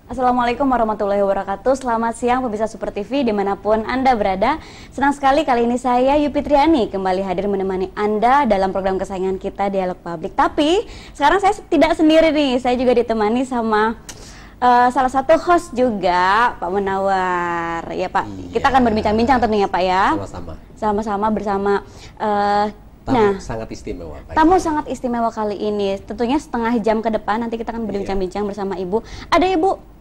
Assalamualaikum warahmatullahi wabarakatuh. Selamat siang pemirsa Super TV dimanapun Anda berada. Senang sekali kali ini saya Yupi Triani kembali hadir menemani Anda dalam program kesayangan kita Dialog Publik. Tapi sekarang saya tidak sendiri nih, saya juga ditemani sama salah satu host juga, Pak Munawar. Ya Pak, kita akan berbincang-bincang tentunya Pak ya. Sama-sama. Sama-sama bersama Tamu sangat istimewa. Tamu sangat istimewa kali ini. Tentunya setengah jam ke depan nanti kita akan berbincang-bincang bersama Ibu. Ada Ibu,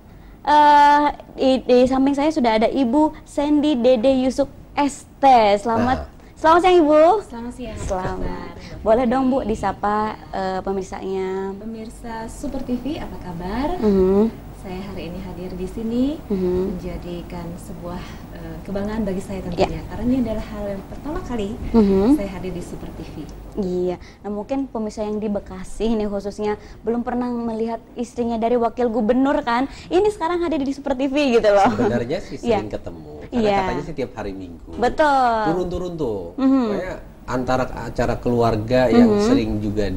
di samping saya sudah ada Ibu Sandy Dede Yusuf ST. Selamat siang Ibu. Selamat siang. Selamat. Boleh dong Bu disapa pemirsanya. Pemirsa Super TV, apa kabar? Saya hari ini hadir di sini menjadikan sebuah kebanggaan bagi saya tentunya, karena ini adalah hal yang pertama kali saya hadir di Super TV. Iya, nah mungkin pemirsa yang di Bekasi ini khususnya belum pernah melihat istrinya dari wakil gubernur kan, ini sekarang hadir di Super TV gitu loh. Sebenarnya sih sering ketemu, karena katanya setiap hari Minggu. Betul. Turun-turun tuh, pokoknya antara acara keluarga yang sering juga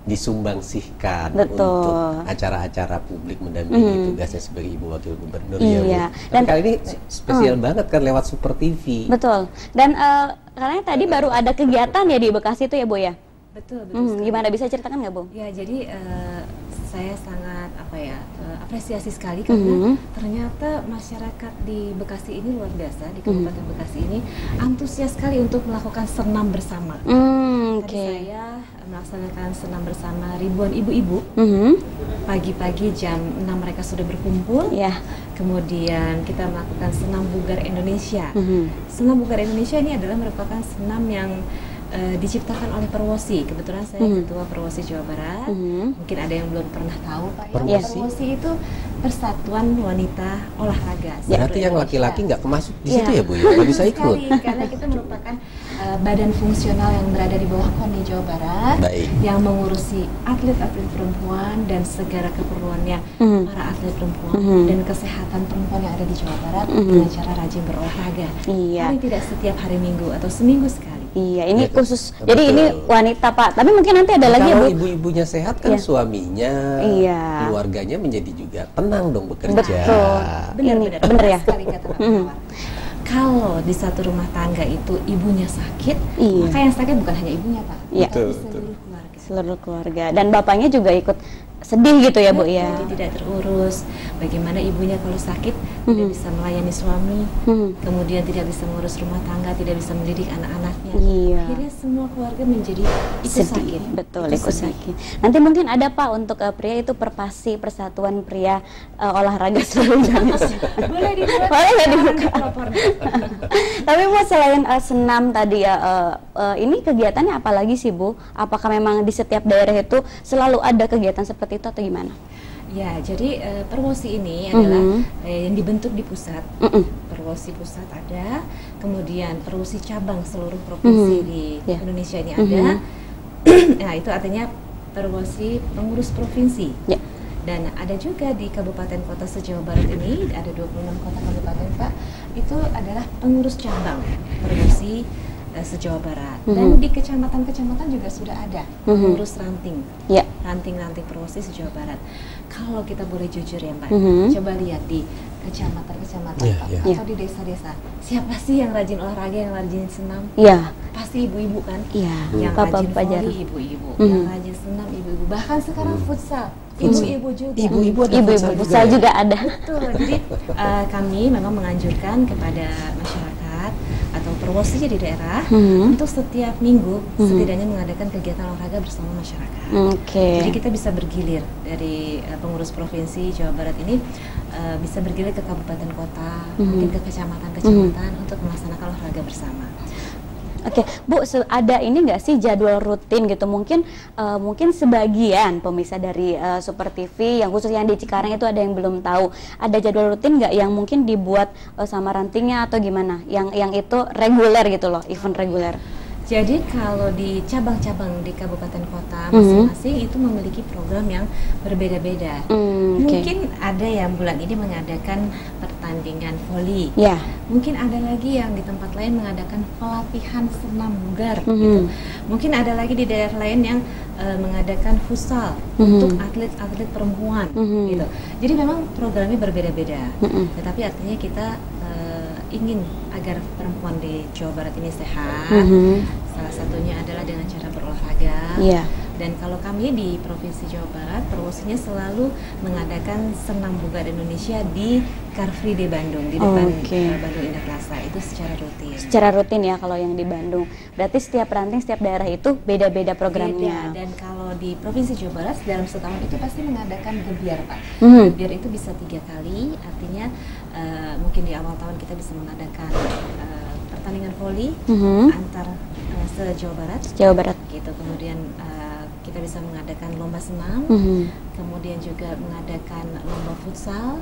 disumbangsihkan untuk acara-acara publik mendampingi tugasnya sebagai Ibu Wakil Gubernur ya Bu. Dan kali ini spesial banget kan lewat Super TV. Betul. Dan karena tadi baru ada kegiatan ya di Bekasi itu ya Bu ya? Betul, betul. Gimana, bisa ceritakan nggak Bu? Ya, jadi saya sangat apresiasi sekali karena ternyata masyarakat di Bekasi ini luar biasa, di Kabupaten Bekasi ini antusias sekali untuk melakukan senam bersama. Tadi saya melaksanakan senam bersama ribuan ibu-ibu. Pagi-pagi jam 6 mereka sudah berkumpul. Kemudian kita melakukan senam bugar Indonesia. Senam bugar Indonesia ini adalah merupakan senam yang diciptakan oleh Perwosi. Kebetulan saya ketua Perwosi Jawa Barat. Mungkin ada yang belum pernah tahu Pak. Perwosi itu Persatuan Wanita Olahraga. Berarti yang laki-laki nggak masuk di situ ya Bu ya? Nggak bisa ikut? Karena kita merupakan badan fungsional yang berada di bawah KONI Jawa Barat, yang mengurusi atlet-atlet perempuan dan segala keperluannya para atlet perempuan dan kesehatan perempuan yang ada di Jawa Barat dengan cara rajin berolahraga. Paling tidak setiap hari Minggu atau seminggu sekali. Iya, ini khusus. Jadi ini wanita Pak. Tapi mungkin nanti ada lagi kalau ibu-ibunya sehat kan suaminya, keluarganya menjadi juga tenang dong bekerja. Betul. Benar ya. Sekali kata Pak Munawar. Kalau di satu rumah tangga itu ibunya sakit, maka yang sakit bukan hanya ibunya Pak, tapi seluruh keluarga. Seluruh keluarga. Dan bapaknya juga ikut sedih gitu ya Bu ya. Jadi tidak terurus. Bagaimana ibunya kalau sakit tidak bisa melayani suami, kemudian tidak bisa mengurus rumah tangga, tidak bisa mendidik anak-anaknya. Akhirnya semua keluarga menjadi ikut sakit. Betul, ikut sakit. Nanti mungkin ada Pak untuk pria itu Perpasi, Persatuan Pria Olahraga Seluruh Indonesia. Boleh dibuka. Boleh dibuka. Tapi Bu, selain senam tadi ya, ini kegiatannya apa lagi sih Bu? Apakah memang di setiap daerah itu selalu ada kegiatan seperti itu atau gimana? Ya, jadi Perwosi ini adalah yang dibentuk di pusat. Perwosi pusat ada, kemudian Perwosi cabang seluruh provinsi di Indonesia ini ada. Nah, itu artinya Perwosi pengurus provinsi. Dan ada juga di kabupaten kota se-Jawa Barat ini, ada 26 kota kabupaten Pak, itu adalah pengurus cabang Perwosi se-Jawa Barat. Dan di kecamatan-kecamatan juga sudah ada pengurus ranting. Ranting-ranting Perwosi se-Jawa Barat. Kalau kita boleh jujur ya Mbak, coba lihat di kecamatan-kecamatan atau di desa-desa, siapa sih yang rajin olahraga, yang rajin senam? Pasti ibu-ibu kan? Yang rajin volley ibu-ibu, yang rajin senam ibu-ibu, bahkan sekarang futsal ibu-ibu juga. Ibu-ibu futsal juga ada. Betul. Jadi kami memang menganjurkan kepada masyarakat atau Perwosi di daerah untuk setiap minggu setidaknya mengadakan kegiatan olahraga bersama masyarakat. Jadi kita bisa bergilir dari pengurus provinsi Jawa Barat ini, bisa bergilir ke kabupaten kota, mungkin ke kecamatan-kecamatan untuk melaksanakan olahraga bersama. Bu, ada ini nggak sih jadwal rutin gitu? Mungkin sebagian pemirsa dari Super TV yang khusus yang di Cikarang itu ada yang belum tahu. Ada jadwal rutin nggak yang mungkin dibuat sama rantingnya atau gimana? Yang itu reguler gitu loh, event reguler. Jadi kalau di cabang-cabang di kabupaten kota masing-masing itu memiliki program yang berbeda-beda. Mungkin ada yang bulan ini mengadakan pertandingan voli. Mungkin ada lagi yang di tempat lain mengadakan pelatihan senam bugar gitu. Mungkin ada lagi di daerah lain yang mengadakan futsal untuk atlet-atlet perempuan gitu. Jadi memang programnya berbeda-beda. Tetapi artinya kita ingin agar perempuan di Jawa Barat ini sehat. Salah satunya adalah dengan cara berolahraga. Dan kalau kami di Provinsi Jawa Barat, Perwosinya selalu mengadakan senam bugar Indonesia di Car Free Day Bandung, di depan Bandung Indah Plaza, itu secara rutin. Secara rutin ya kalau yang di Bandung. Berarti setiap ranting, setiap daerah itu beda-beda programnya. Dan kalau di Provinsi Jawa Barat dalam setahun itu pasti mengadakan gebiar, Pak. Gebiar itu bisa 3 kali, artinya mungkin di awal tahun kita bisa mengadakan pertandingan voli antar se-Jawa Barat. Jawa Barat. Gitu. Kemudian kita bisa mengadakan lomba senam, kemudian juga mengadakan lomba futsal,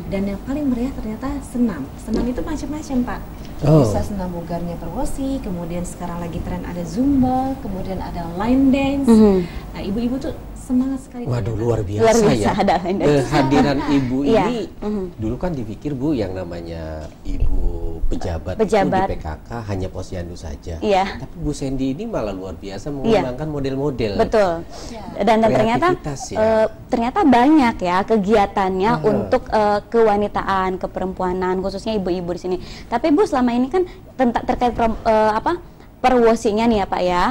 dan yang paling meriah ternyata senam. Senam itu macam-macam, Pak. Bisa senam bugarnya Perwosi, kemudian sekarang lagi tren ada Zumba, kemudian ada line dance. Nah, ibu-ibu tuh semangat sekali. Waduh, luar biasa ya. Kehadiran ibu ini dulu kan dipikir Bu yang namanya ibu pejabat itu di PKK hanya posyandu saja. Tapi Bu Sandy ini malah luar biasa mengembangkan model-model. Betul. Dan ternyata banyak ya kegiatannya untuk kewanitaan, keperempuanan, khususnya ibu-ibu di sini. Tapi Bu selama ini kan terkait Perwosinya nih ya Pak ya,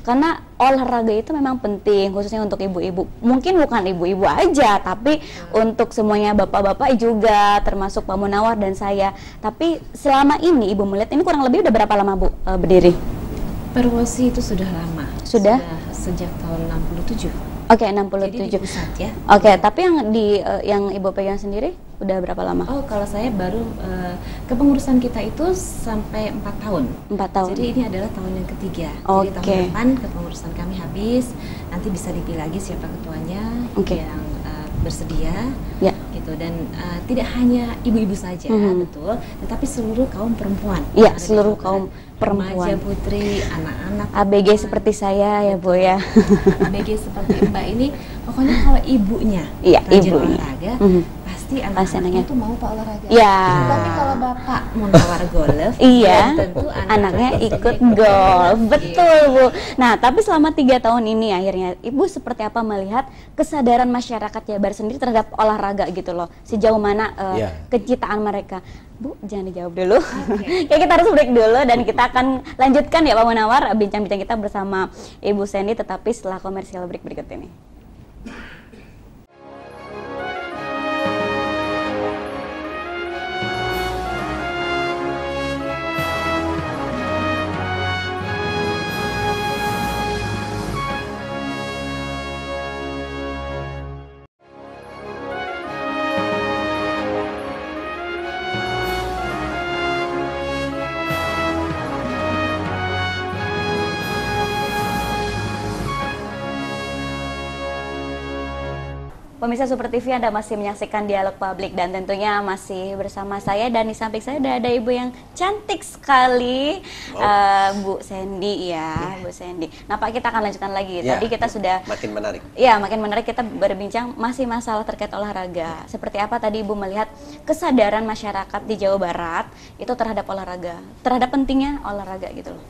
karena olahraga itu memang penting khususnya untuk ibu-ibu. Mungkin bukan ibu-ibu aja, tapi untuk semuanya bapak-bapak juga, termasuk Pak Munawar dan saya. Tapi selama ini Ibu melihat ini kurang lebih udah berapa lama Bu berdiri? Perwosi itu sudah lama. Sudah sejak tahun 67. Oke, 67. Jadi di pusat ya. Oke, tapi yang Ibu pegang sendiri udah berapa lama? Oh, kalau saya baru kepengurusan kita itu sampai 4 tahun. 4 tahun. Jadi ini adalah tahun yang ketiga. Jadi tahun depan kepengurusan kami habis, nanti bisa dipilih lagi siapa ketuanya yang bersedia. Gitu, dan tidak hanya ibu-ibu saja, betul, tetapi seluruh kaum perempuan. Iya, seluruh kaum perempuan. Remaja, putri, anak-anak. ABG seperti saya ya Bu ya. ABG seperti Mbak ini, pokoknya kalau ibunya rajin olahraga, pasti anak-anaknya itu mau Pak olahraga. Tapi kalau Bapak mau nawar golf, tentu anaknya ikut golf. Betul Bu. Nah, tapi selama 3 tahun ini akhirnya Ibu seperti apa melihat kesadaran masyarakat Jabar sendiri terhadap olahraga gitu loh? Sejauh mana kecintaan mereka? Bu, jangan dijawab dulu. Kayak kita harus break dulu dan kita akan lanjutkan ya Pak Munawar bincang-bincang kita bersama Ibu Sandy, tetapi setelah komersial break berikut ini. Pemirsa Super TV, Anda masih menyaksikan Dialog Publik dan tentunya masih bersama saya, dan di samping saya ada ibu yang cantik sekali, Bu Sandy ya, Bu Sandy. Nah Pak, kita akan lanjutkan lagi. Tadi kita sudah makin menarik. Ya, makin menarik, kita berbincang masih masalah terkait olahraga. Seperti apa tadi Ibu melihat kesadaran masyarakat di Jawa Barat itu terhadap olahraga, terhadap pentingnya olahraga gitu loh.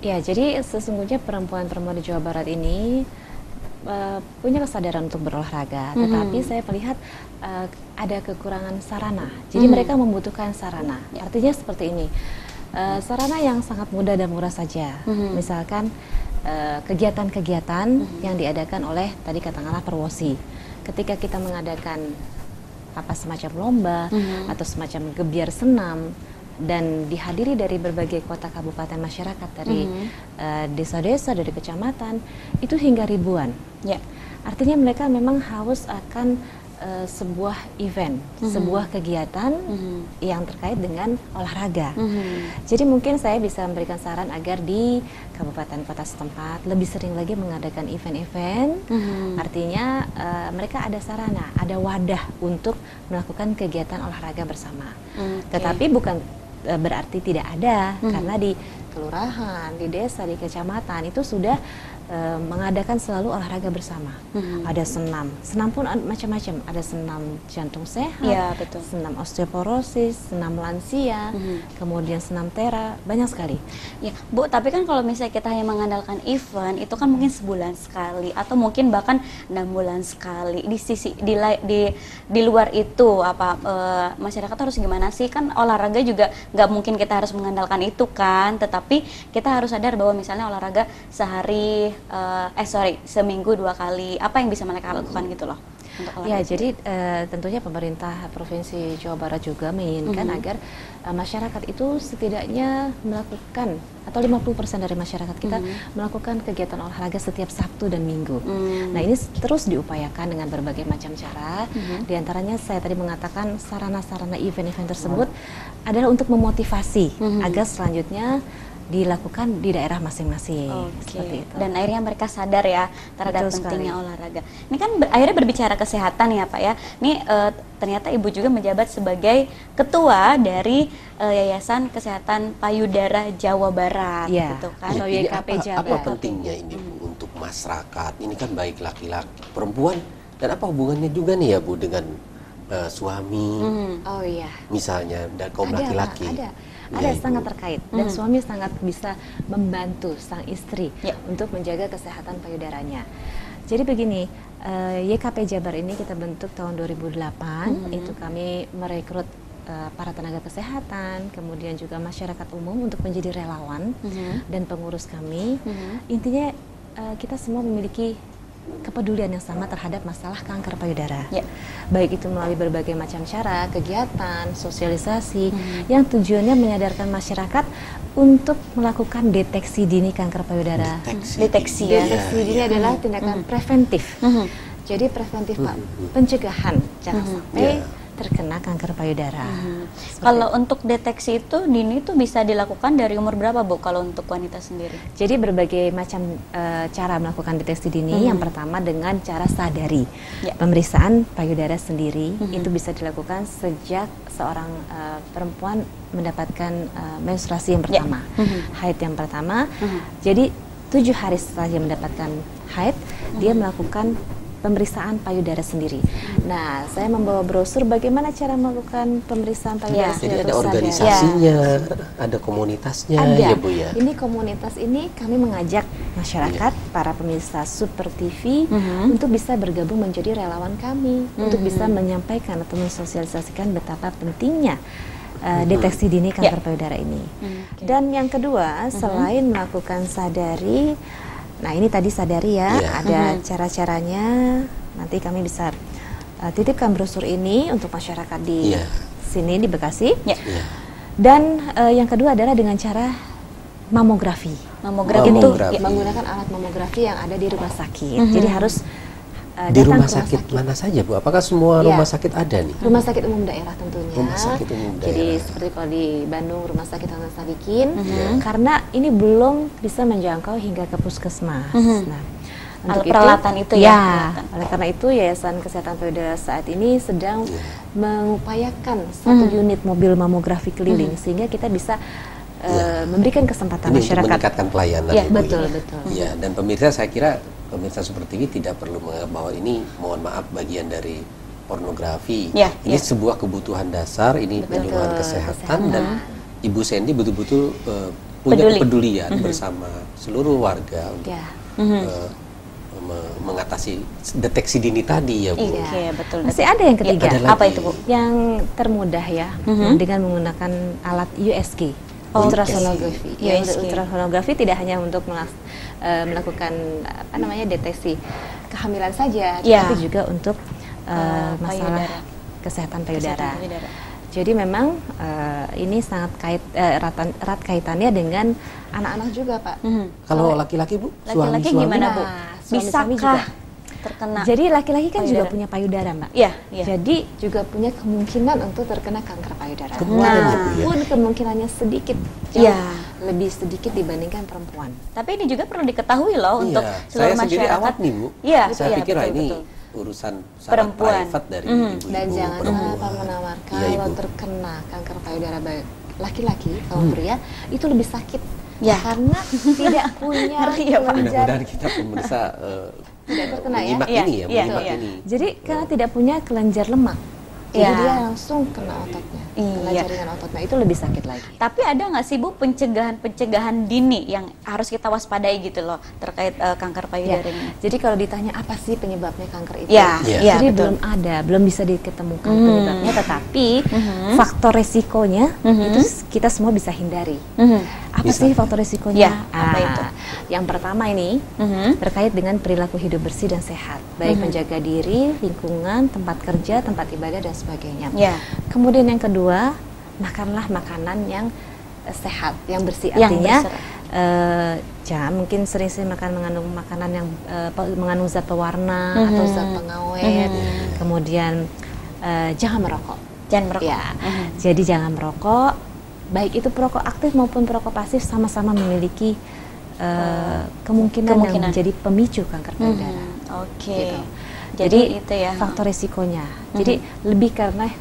Ya, jadi sesungguhnya perempuan-perempuan di Jawa Barat ini punya kesadaran untuk berolahraga, tetapi saya melihat ada kekurangan sarana. Jadi mereka membutuhkan sarana. Artinya seperti ini, sarana yang sangat mudah dan murah saja. Misalkan kegiatan-kegiatan yang diadakan oleh tadi katakanlah Perwosi. Ketika kita mengadakan semacam lomba atau semacam gebiar senam, dan dihadiri dari berbagai kota kabupaten masyarakat, dari desa-desa, dari kecamatan, itu hingga ribuan. Artinya mereka memang haus akan sebuah event, sebuah kegiatan yang terkait dengan olahraga. Jadi mungkin saya bisa memberikan saran agar di kabupaten kota setempat lebih sering lagi mengadakan event-event. Artinya mereka ada sarana, ada wadah untuk melakukan kegiatan olahraga bersama. Tetapi bukan berarti tidak ada, karena di kelurahan, di desa, di kecamatan itu sudah mengadakan selalu olahraga bersama. Ada senam pun macam-macam. Ada senam jantung sehat, ya, betul. senam osteoporosis, senam lansia, kemudian senam tera, banyak sekali. Ya, Bu, tapi kan kalau misalnya kita hanya mengandalkan event, itu kan mungkin sebulan sekali atau mungkin bahkan 6 bulan sekali. Di luar itu masyarakat harus gimana sih? Kan olahraga juga nggak mungkin kita harus mengandalkan itu kan, tetapi kita harus sadar bahwa misalnya olahraga seminggu 2 kali, apa yang bisa mereka lakukan gitu loh untuk olahraga? Ya, jadi tentunya pemerintah Provinsi Jawa Barat juga menginginkan agar masyarakat itu setidaknya melakukan, atau 50% dari masyarakat kita melakukan kegiatan olahraga setiap Sabtu dan Minggu. Nah, ini terus diupayakan dengan berbagai macam cara. Di antaranya saya tadi mengatakan sarana-sarana event-event tersebut adalah untuk memotivasi agar selanjutnya dilakukan di daerah masing-masing. Seperti itu. Dan akhirnya mereka sadar ya terhadap pentingnya olahraga. Ini kan akhirnya berbicara kesehatan ya Pak ya. Ini ternyata Ibu juga menjabat sebagai ketua dari Yayasan Kesehatan Payudara Jawa Barat, gitu kan. So, YKP Jabar. Apa pentingnya ini Bu untuk masyarakat? Ini kan baik laki-laki, perempuan, dan apa hubungannya juga nih ya Bu dengan suami? Misalnya dan kaum laki-laki. Ada sangat terkait dan suami sangat bisa membantu sang istri untuk menjaga kesehatan payudaranya. Jadi begini, YKP Jabar ini kita bentuk tahun 2008, itu kami merekrut para tenaga kesehatan, kemudian juga masyarakat umum untuk menjadi relawan dan pengurus kami. Intinya kita semua memiliki kepedulian yang sama terhadap masalah kanker payudara, baik itu melalui berbagai macam cara, kegiatan, sosialisasi, yang tujuannya menyadarkan masyarakat untuk melakukan deteksi dini kanker payudara. Deteksi dini adalah tindakan preventif. Jadi preventif Pak, pencegahan jangan sampai terkena kanker payudara. Kalau untuk deteksi itu dini itu bisa dilakukan dari umur berapa Bu kalau untuk wanita sendiri? Jadi berbagai macam cara melakukan deteksi dini. Yang pertama dengan cara sadari. Pemeriksaan payudara sendiri itu bisa dilakukan sejak seorang perempuan mendapatkan menstruasi yang pertama, haid yang pertama. Jadi 7 hari setelah dia mendapatkan haid, dia melakukan pemeriksaan payudara sendiri. Nah, saya membawa brosur bagaimana cara melakukan pemeriksaan payudara sendiri. Jadi ada organisasinya, ada komunitasnya, ya Bu ya. Ini komunitas ini kami mengajak masyarakat, para pemirsa Super TV untuk bisa bergabung menjadi relawan kami, untuk bisa menyampaikan atau mensosialisasikan betapa pentingnya deteksi dini kanker payudara ini. Dan yang kedua, selain melakukan sadari, nah ini tadi sadari ya, ada cara-caranya, nanti kami bisa titipkan brosur ini untuk masyarakat di sini, di Bekasi. Dan yang kedua adalah dengan cara mamografi. Mamografi itu menggunakan alat mamografi yang ada di rumah sakit. Jadi harus di rumah sakit mana saja Bu? Apakah semua rumah sakit ada nih? Rumah sakit umum daerah tentunya. Rumah sakit umum daerah. Jadi seperti kalau di Bandung Rumah Sakit Hasan Sadikin, karena ini belum bisa menjangkau hingga ke puskesmas. Nah, untuk peralatan itu ya. Oleh karena itu Yayasan Kesehatan Payudara saat ini sedang mengupayakan 1 unit mobil mamografi keliling sehingga kita bisa memberikan kesempatan ini masyarakat untuk meningkatkan pelayanan. Ya, betul. Ya, dan pemirsa, saya kira pemirsa seperti ini tidak perlu menganggap bahwa ini, mohon maaf, bagian dari pornografi. Ini sebuah kebutuhan dasar, ini penyuluhan kesehatan, dan Ibu Sandy betul-betul punya kepedulian bersama seluruh warga untuk mengatasi deteksi dini tadi ya Bu. Iya, betul. Masih ada yang ketiga. Apa itu Bu? Yang termudah ya, dengan menggunakan alat USG. Ultrasonografi. Ultrasonografi tidak hanya untuk melakukan deteksi kehamilan saja, tapi juga untuk masalah kesehatan payudara. Jadi memang ini sangat erat kaitannya dengan anak-anak juga Pak. Kalau laki-laki Bu, laki-laki gimana Bu? Bisakah terkena? Jadi laki-laki kan juga punya payudara Mbak. Jadi juga punya kemungkinan untuk terkena kanker payudara. Walaupun kemungkinannya sedikit, jauh lebih sedikit dibandingkan perempuan. Tapi ini juga perlu diketahui loh untuk seluruh masyarakat. Saya sendiri awat nih Bu. Saya pikir ini urusan perempuan private dari ibu-ibu. Dan jangan lupa menawarkan kalau terkena kanker payudara laki-laki, kalau pria itu lebih sakit Ya. Karena tidak punya kelenjar. Mudah-mudahan kita pemirsa tidak terkena menyimak ya. ini ya, menyimak Iya. ini. Jadi karena tidak punya kelenjar lemak, jadi Ya. dia langsung kena ototnya, kena Iya. jaringan ototnya, itu lebih sakit lagi. Tapi ada nggak sih Bu pencegahan dini yang harus kita waspadai gitu loh terkait kanker payudara Ya. ini? Jadi kalau ditanya apa sih penyebabnya kanker itu, Ya, ya, jadi betul. belum ada, belum bisa diketemukan penyebabnya, tetapi faktor resikonya itu kita semua bisa hindari. Apa Bisa. sih faktor resikonya? Ya, apa itu? Yang pertama ini terkait dengan perilaku hidup bersih dan sehat, baik menjaga diri, lingkungan, tempat kerja, tempat ibadah dan sebagainya. Ya. Kemudian yang kedua, makanlah makanan yang sehat, yang bersih. Yang Artinya bersih. jangan mungkin sering-sering mengandung makanan yang mengandung zat pewarna atau zat pengawet. Kemudian jangan merokok. Jangan merokok. Ya, jadi jangan merokok. Baik itu perokok aktif maupun perokok pasif sama-sama memiliki kemungkinan yang menjadi pemicu kanker payudara. Oke. Gitu. Jadi itu ya. faktor risikonya. Jadi lebih karena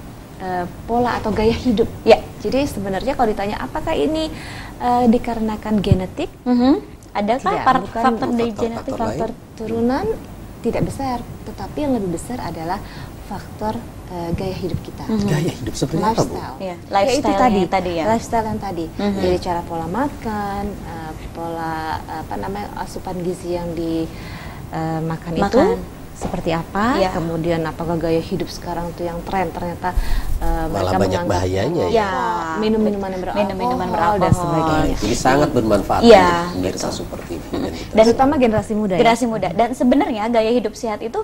pola atau gaya hidup. Ya. Jadi sebenarnya kalau ditanya apakah ini dikarenakan genetik? Adakah Tidak, faktor bukan dari faktor- genetik? faktor Faktor turunan tidak besar, tetapi yang lebih besar adalah faktor gaya hidup kita. Gaya hidup seperti apa, Bu? Lifestyle. Iya, Ya, lifestyle itu tadi, yang tadi ya. lifestyle yang tadi. Jadi cara pola makan, pola asupan gizi yang dimakan itu Makan. seperti apa, Iya. kemudian apakah gaya hidup sekarang itu yang tren ternyata Malah mereka banyak menganggap bahayanya ya. minum-minuman yang beralkohol, Minum-minuman dan beralkohol. sebagainya. Jadi sangat bermanfaat Iya, untuk pemirsa Super TV dan kita. Dan terutama generasi muda Generasi muda. Dan sebenarnya gaya hidup sehat itu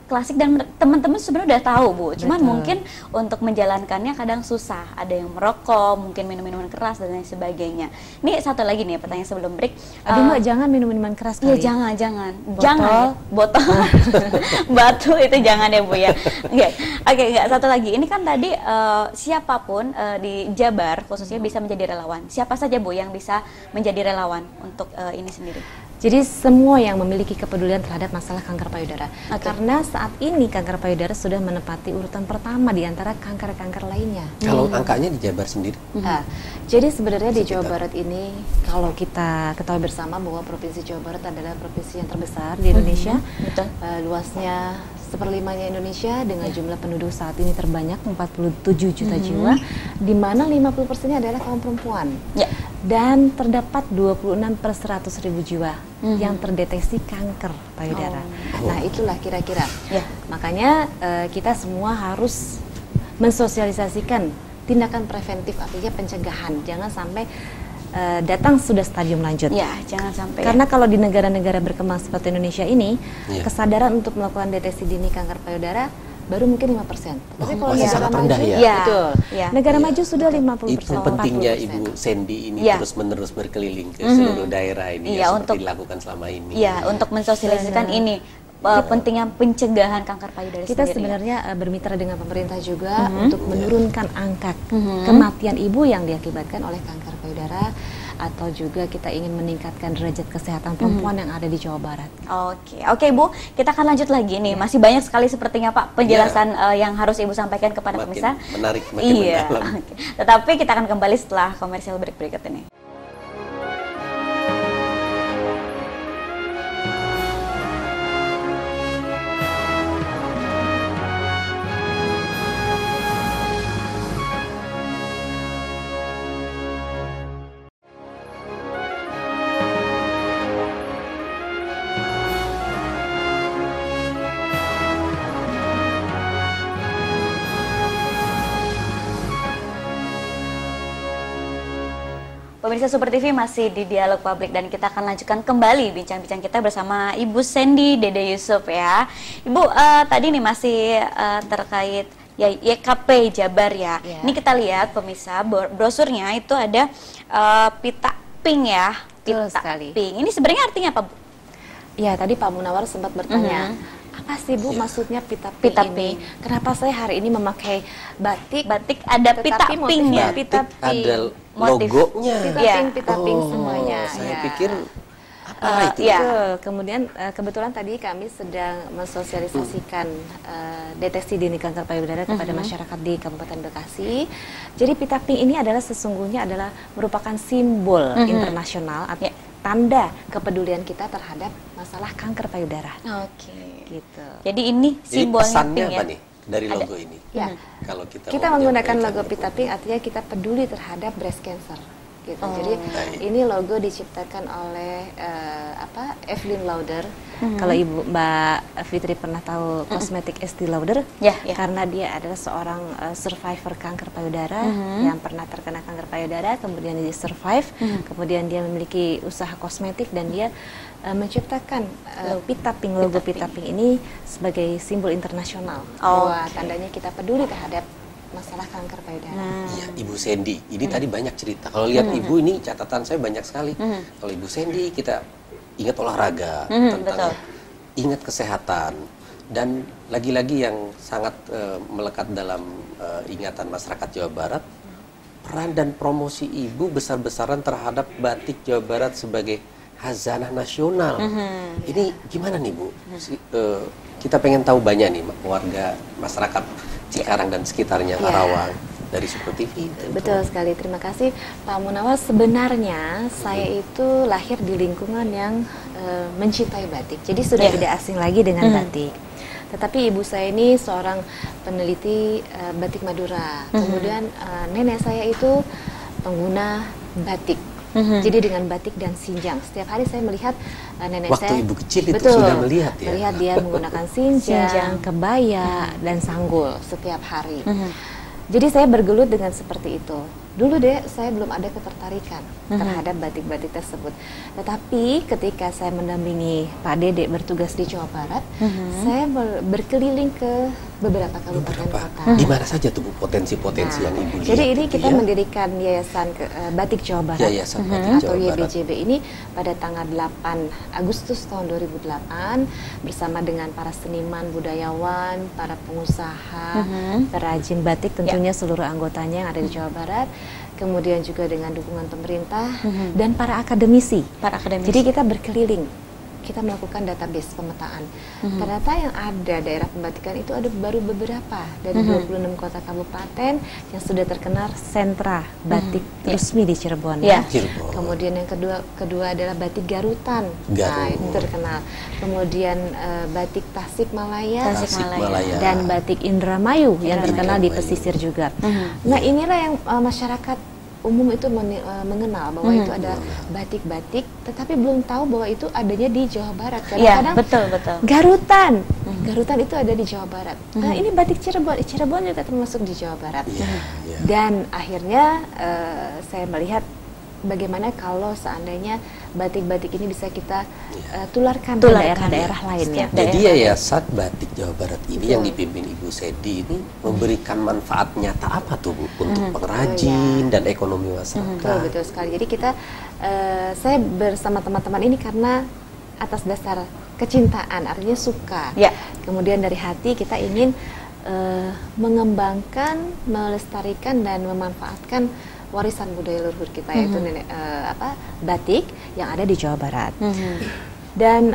klasik dan teman-teman sebenarnya udah tahu Bu. Cuman Betul. mungkin untuk menjalankannya kadang susah. Ada yang merokok, mungkin minum-minuman keras dan lain sebagainya. Ini satu lagi nih pertanyaan sebelum break. Aduh Mbak, jangan minum minuman keras Iya kali. jangan. Botol. Jangan. Botol. Batu itu jangan ya Bu ya. Oke, enggak, satu lagi. Ini kan tadi siapapun di Jabar khususnya bisa menjadi relawan. Siapa saja Bu yang bisa menjadi relawan untuk ini sendiri? Jadi semua yang memiliki kepedulian terhadap masalah kanker payudara. Oke. Karena saat ini kanker payudara sudah menempati urutan pertama di antara kanker-kanker lainnya. Kalau angkanya di Jabar sendiri, Nah, jadi sebenarnya di Sekitar. Jawa Barat ini, kalau kita ketahui bersama bahwa Provinsi Jawa Barat adalah provinsi yang terbesar di Indonesia. Betul. Luasnya 1/5-nya Indonesia dengan jumlah penduduk saat ini terbanyak 47 juta jiwa, di mana 50%-nya adalah kaum perempuan. Ya. Dan terdapat 26 per 100 ribu jiwa yang terdeteksi kanker payudara. Nah itulah kira-kira. Ya. Makanya kita semua harus mensosialisasikan tindakan preventif, artinya pencegahan. Jangan sampai datang sudah stadium lanjut. Ya, jangan sampai. Karena kalau di negara-negara berkembang seperti Indonesia ini, Iya. kesadaran untuk melakukan deteksi dini kanker payudara baru mungkin 5%. Tapi kalau masih negara sangat maju, rendah ya? Iya. betul. Iya. Negara maju sudah 50%. itu pentingnya 40%. Ibu Sandy ini Iya. terus-menerus berkeliling ke seluruh daerah ini Iya, ya, seperti untuk- dilakukan selama ini. Iya, untuk mensosialisasikan Benar. ini pentingnya pencegahan kanker payudara Kita sendiri. sebenarnya bermitra dengan pemerintah juga untuk menurunkan angka kematian ibu yang diakibatkan oleh kanker payudara, atau juga kita ingin meningkatkan derajat kesehatan perempuan yang ada di Jawa Barat. Oke Bu, kita akan lanjut lagi nih. Masih banyak sekali sepertinya Pak penjelasan yang harus Ibu sampaikan kepada Makin pemirsa. menarik, makin Iya. mendalam. Oke. Tetapi kita akan kembali setelah komersial break berikut ini. Pemirsa Super TV masih di Dialog Publik dan kita akan lanjutkan kembali bincang-bincang kita bersama Ibu Sandy Dede Yusuf ya. Ibu, tadi nih masih terkait ya YKP Jabar ya. Ya. Ini kita lihat pemirsa brosurnya itu ada pita pink ya. Betul Pita sekali. pink. Ini sebenarnya artinya apa Bu? Ya, tadi Pak Munawar sempat bertanya, apa sih Bu maksudnya pita pink Pita ini? pink. Kenapa saya hari ini memakai batik? Batik ada pita Tetapi pink motifnya ya. pita Ada pink. Motif. logonya. Pita Iya. pink semuanya. Saya ya. pikir apa itu? Kemudian kebetulan tadi kami sedang mensosialisasikan deteksi dini kanker payudara kepada masyarakat di Kabupaten Bekasi. Jadi pita pink ini adalah sesungguhnya merupakan simbol internasional atau tanda kepedulian kita terhadap masalah kanker payudara. Gitu. Jadi ini simbolnya pesannya pink, apa nih dari logo ini? Ya. Kalau kita menggunakan logo pita pink artinya kita peduli terhadap breast cancer. Gitu. Jadi ini logo diciptakan oleh Evelyn Lauder. Kalau Mbak Fitri pernah tahu kosmetik Estee Lauder, karena dia adalah seorang survivor kanker payudara yang pernah terkena kanker payudara, kemudian dia survive, kemudian dia memiliki usaha kosmetik dan dia menciptakan pita pink, logo pita pink ini sebagai simbol internasional bahwa tandanya kita peduli terhadap masalah kanker payudara. Iya, Ibu Sandy. Ini tadi banyak cerita. Kalau lihat Ibu ini catatan saya banyak sekali. Kalau Ibu Sandy kita ingat olahraga, ingat kesehatan, dan lagi-lagi yang sangat melekat dalam ingatan masyarakat Jawa Barat, peran dan promosi Ibu besar-besaran terhadap batik Jawa Barat sebagai khazanah nasional. Ini gimana nih Bu? Kita pengen tahu banyak nih warga masyarakat Cikarang dan sekitarnya, Karawang, dari Super TV. Betul sekali, terima kasih Pak Munawar. Sebenarnya saya itu lahir di lingkungan yang mencintai batik, jadi sudah tidak asing lagi dengan batik. Tetapi ibu saya ini seorang peneliti batik Madura, kemudian nenek saya itu pengguna batik. Jadi dengan batik dan sinjang, setiap hari saya melihat nenek waktu saya. Ibu kecil itu sudah melihat ya? Melihat dia menggunakan sinjang, kebaya, dan sanggul setiap hari. Jadi saya bergelut dengan seperti itu. Dulu saya belum ada ketertarikan terhadap batik-batik tersebut. Tetapi ketika saya mendampingi Pak Dede bertugas di Jawa Barat, saya berkeliling ke beberapa kabupaten kota. Di mana saja tuh Bu potensi-potensi yang Ibu lihat? Jadi ini kita mendirikan Yayasan Batik Jawa Barat, Yayasan Batik atau Jawa Barat. YBJB ini pada tanggal 8 Agustus tahun 2008 bersama dengan para seniman, budayawan, para pengusaha, perajin batik, tentunya seluruh anggotanya yang ada di Jawa Barat. Kemudian juga dengan dukungan pemerintah dan para akademisi. Jadi kita berkeliling, kita melakukan database pemetaan. Ternyata yang ada daerah pembatikan itu ada baru beberapa dari 26 kota kabupaten yang sudah terkenal sentra batik resmi di Cirebon. Cirebon. Kemudian yang kedua adalah batik Garutan. Nah, itu terkenal. Kemudian batik Tasikmalaya, dan batik Indramayu yang terkenal di pesisir juga. Nah, inilah yang masyarakat umum itu mengenal bahwa itu ada batik-batik, tetapi belum tahu bahwa itu adanya di Jawa Barat. Kadang-kadang betul. Garutan itu ada di Jawa Barat. Nah, ini batik Cirebon juga termasuk di Jawa Barat. Dan akhirnya saya melihat bagaimana kalau seandainya batik-batik ini bisa kita tularkan ke daerah-daerah lainnya. Jadi Yayasan Batik Jawa Barat ini yang dipimpin Ibu Sandy ini memberikan manfaat nyata apa tuh Bu untuk pengrajin dan ekonomi masyarakat? Betul sekali. Jadi saya bersama teman-teman ini karena atas dasar kecintaan, artinya suka. Kemudian dari hati kita ingin mengembangkan, melestarikan dan memanfaatkan warisan budaya leluhur kita, yaitu batik yang ada di Jawa Barat. Dan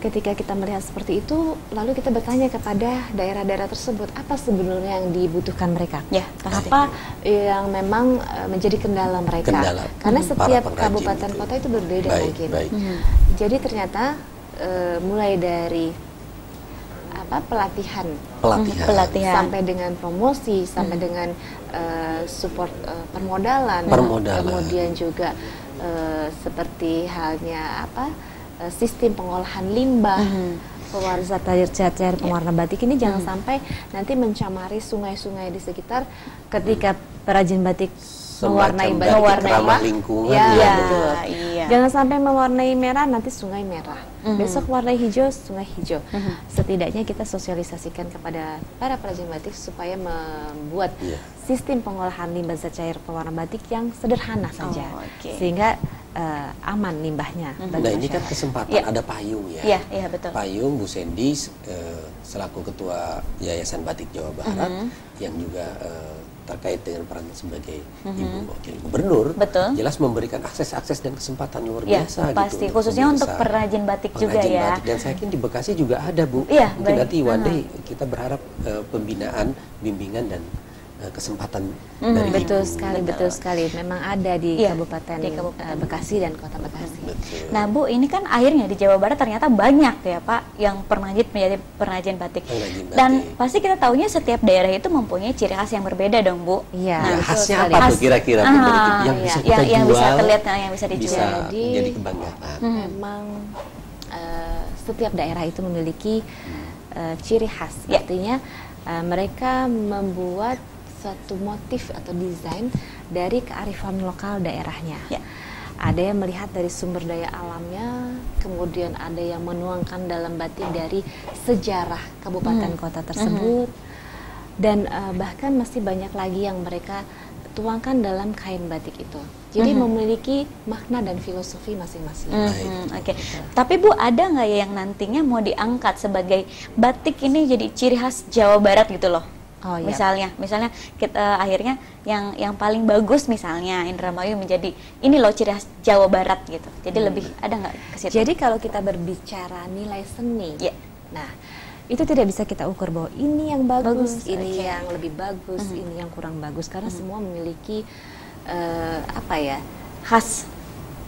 ketika kita melihat seperti itu, lalu kita bertanya kepada daerah-daerah tersebut, apa sebenarnya yang dibutuhkan mereka? Apa yang memang menjadi kendala mereka? Karena setiap kabupaten kota itu berbeda mungkin. Jadi ternyata mulai dari pelatihan sampai dengan promosi, sampai dengan support permodalan, kemudian juga seperti halnya sistem pengolahan limbah, pewarna cair pewarna batik ini jangan sampai nanti mencemari sungai-sungai di sekitar ketika perajin batik mewarnai ramah lingkungan. Betul. Jangan sampai mewarnai merah nanti sungai merah. Besok warnai hijau, sungai hijau. Setidaknya kita sosialisasikan kepada para perajin batik supaya membuat sistem pengolahan limbah zat cair pewarna batik yang sederhana saja, sehingga aman limbahnya. Nah, ini kan kesempatan ada payung ya. Iya, betul. Payung Bu Sandy selaku Ketua Yayasan Batik Jawa Barat yang juga terkait dengan peran sebagai ibu wakil gubernur, jelas memberikan akses dan kesempatan luar biasa pasti, gitu, khususnya untuk perajin batik juga ya. Dan saya yakin di Bekasi juga ada, Bu. Mungkin nanti one day kita berharap pembinaan, bimbingan dan kesempatan dari betul ibu. sekali. Memang ada di Kabupaten Bekasi dan Kota Bekasi. Nah, Bu, ini kan akhirnya di Jawa Barat ternyata banyak ya, Pak, yang menjadi pengrajin batik. Dan pasti kita tahunya setiap daerah itu mempunyai ciri khas yang berbeda dong, Bu. Iya. Nah, khasnya apa tuh kira-kira yang bisa kita jual, yang bisa terlihat, yang bisa dijual. Bisa jadi kebanggaan. Memang setiap daerah itu memiliki ciri khas. Artinya mereka membuat satu motif atau desain dari kearifan lokal daerahnya. Ada yang melihat dari sumber daya alamnya, kemudian ada yang menuangkan dalam batik dari sejarah kabupaten kota tersebut, dan bahkan masih banyak lagi yang mereka tuangkan dalam kain batik itu. Jadi memiliki makna dan filosofi masing-masing. Oke. Tapi Bu, ada nggak ya yang nantinya mau diangkat sebagai batik ini jadi ciri khas Jawa Barat gitu loh? Misalnya kita akhirnya yang paling bagus misalnya Indramayu menjadi ini loh ciri khas Jawa Barat gitu. Jadi lebih ada nggak ke situ? Jadi kalau kita berbicara nilai seni, nah itu tidak bisa kita ukur bahwa ini yang bagus, ini yang lebih bagus, ini yang kurang bagus, karena semua memiliki khas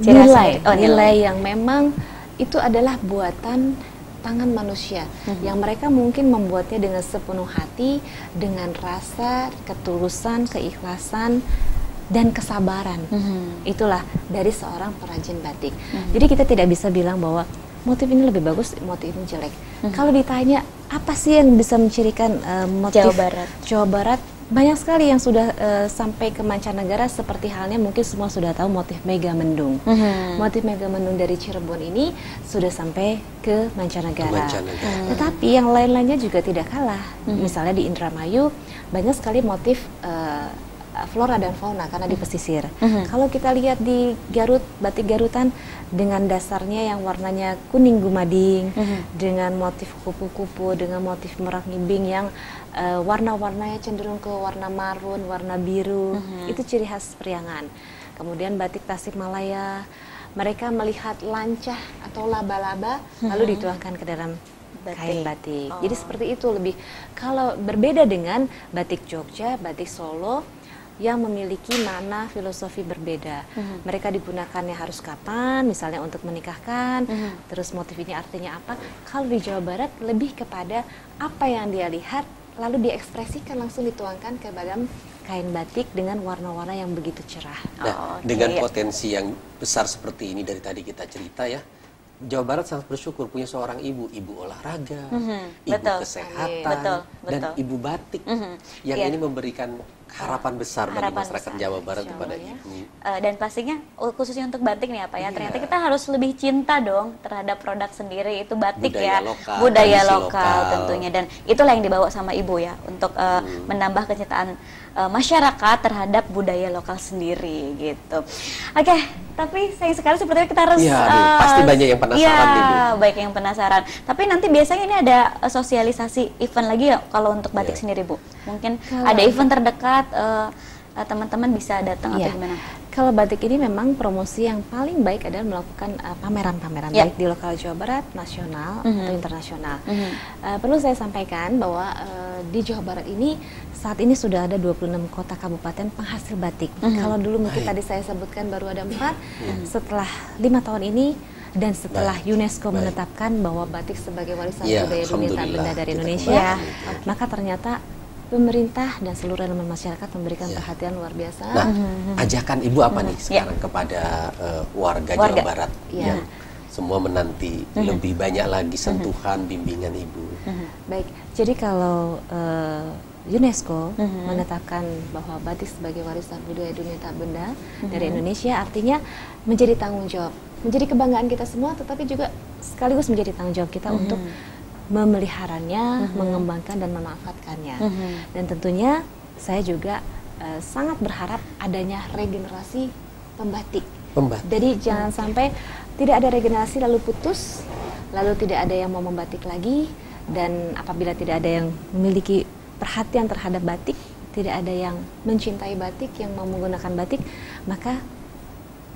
nilai yang memang itu adalah buatan tangan manusia yang mereka mungkin membuatnya dengan sepenuh hati, dengan rasa, ketulusan, keikhlasan, dan kesabaran. Itulah dari seorang perajin batik. Jadi kita tidak bisa bilang bahwa motif ini lebih bagus, motif ini jelek. Kalau ditanya apa sih yang bisa mencirikan motif Jawa Barat, banyak sekali yang sudah sampai ke mancanegara, seperti halnya mungkin semua sudah tahu motif Megamendung. Motif Megamendung dari Cirebon ini sudah sampai ke mancanegara. Tetapi yang lain-lainnya juga tidak kalah. Misalnya di Indramayu banyak sekali motif flora dan fauna karena di pesisir. Kalau kita lihat di Garut, batik Garutan dengan dasarnya yang warnanya kuning gumading, dengan motif kupu-kupu, dengan motif merak ngibing yang warna-warnanya cenderung ke warna marun, warna biru, itu ciri khas Priangan. Kemudian batik Tasikmalaya, mereka melihat lancah atau laba-laba lalu dituangkan ke dalam kain batik. Jadi seperti itu lebih. Kalau berbeda dengan batik Jogja, batik Solo yang memiliki mana filosofi berbeda. Mereka digunakannya harus kapan, misalnya untuk menikahkan, terus motif ini artinya apa. Kalau di Jawa Barat lebih kepada apa yang dia lihat, lalu diekspresikan langsung dituangkan ke dalam kain batik dengan warna-warna yang begitu cerah. Nah, dengan potensi yang besar seperti ini dari tadi kita cerita ya, Jawa Barat sangat bersyukur punya seorang ibu olahraga, ibu kesehatan, dan ibu batik yang ini memberikan harapan besar bagi masyarakat Jawa Barat kepada ibu. Dan pastinya khususnya untuk batik nih apa ya, ternyata kita harus lebih cinta dong terhadap produk sendiri, itu batik budaya lokal tentunya, dan itulah yang dibawa sama ibu ya untuk menambah kecintaan masyarakat terhadap budaya lokal sendiri gitu. Oke, tapi sayang sekali sepertinya kita harus pasti banyak yang penasaran nih, Bu. Baik yang penasaran. Tapi nanti biasanya ini ada sosialisasi event lagi ya kalau untuk batik sendiri, Bu. Mungkin ada event terdekat, teman-teman bisa datang atau gimana? Kalau batik ini memang promosi yang paling baik adalah melakukan pameran-pameran baik di lokal Jawa Barat, nasional atau internasional. Perlu saya sampaikan bahwa di Jawa Barat ini saat ini sudah ada 26 kota kabupaten penghasil batik. Kalau dulu mungkin tadi saya sebutkan baru ada 4, setelah 5 tahun ini dan setelah UNESCO menetapkan bahwa batik sebagai warisan budaya dunia tak benda dari Indonesia, maka ternyata pemerintah dan seluruh elemen masyarakat memberikan perhatian luar biasa. Nah, ajakan Ibu apa nih sekarang kepada warga Jawa Barat yang semua menanti lebih banyak lagi sentuhan bimbingan Ibu? Baik, jadi kalau UNESCO menetapkan bahwa batik sebagai warisan budaya dunia tak benda dari Indonesia, artinya menjadi tanggung jawab, menjadi kebanggaan kita semua, tetapi juga sekaligus menjadi tanggung jawab kita untuk memeliharanya, mengembangkan dan memanfaatkannya. Dan tentunya saya juga sangat berharap adanya regenerasi pembatik. Jadi jangan sampai tidak ada regenerasi lalu putus, lalu tidak ada yang mau membatik lagi, dan apabila tidak ada yang memiliki perhatian terhadap batik, tidak ada yang mencintai batik, yang mau menggunakan batik, maka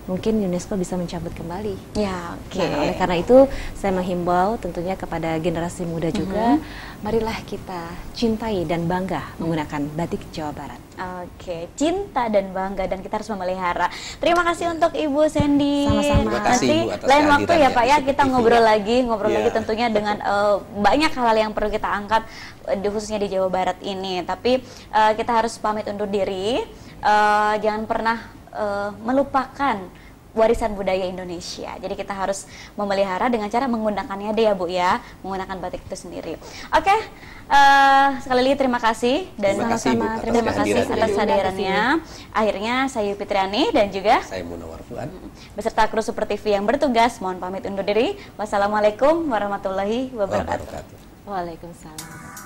mungkin UNESCO bisa mencabut kembali. Ya, oke. Nah, oleh karena itu saya menghimbau tentunya kepada generasi muda juga, marilah kita cintai dan bangga menggunakan batik Jawa Barat. Oke, cinta dan bangga, dan kita harus memelihara. Terima kasih untuk Ibu Sandy. Sama-sama. Terima kasih, Nanti Ibu, atas lain waktu ya kehadirannya Pak ya, di kita TV, ngobrol ya. lagi Ya. tentunya dengan banyak hal yang perlu kita angkat khususnya di Jawa Barat ini. Tapi kita harus pamit undur diri. Jangan pernah melupakan warisan budaya Indonesia. Jadi kita harus memelihara dengan cara menggunakannya deh ya Bu ya, menggunakan batik itu sendiri. Oke, sekali lagi terima kasih dan sama-sama terima kasih atas hadirannya. Akhirnya saya Yupi Triani dan juga saya Munawar Fuad beserta kru Super TV yang bertugas mohon pamit undur diri. Wassalamualaikum warahmatullahi wabarakatuh. Waalaikumsalam.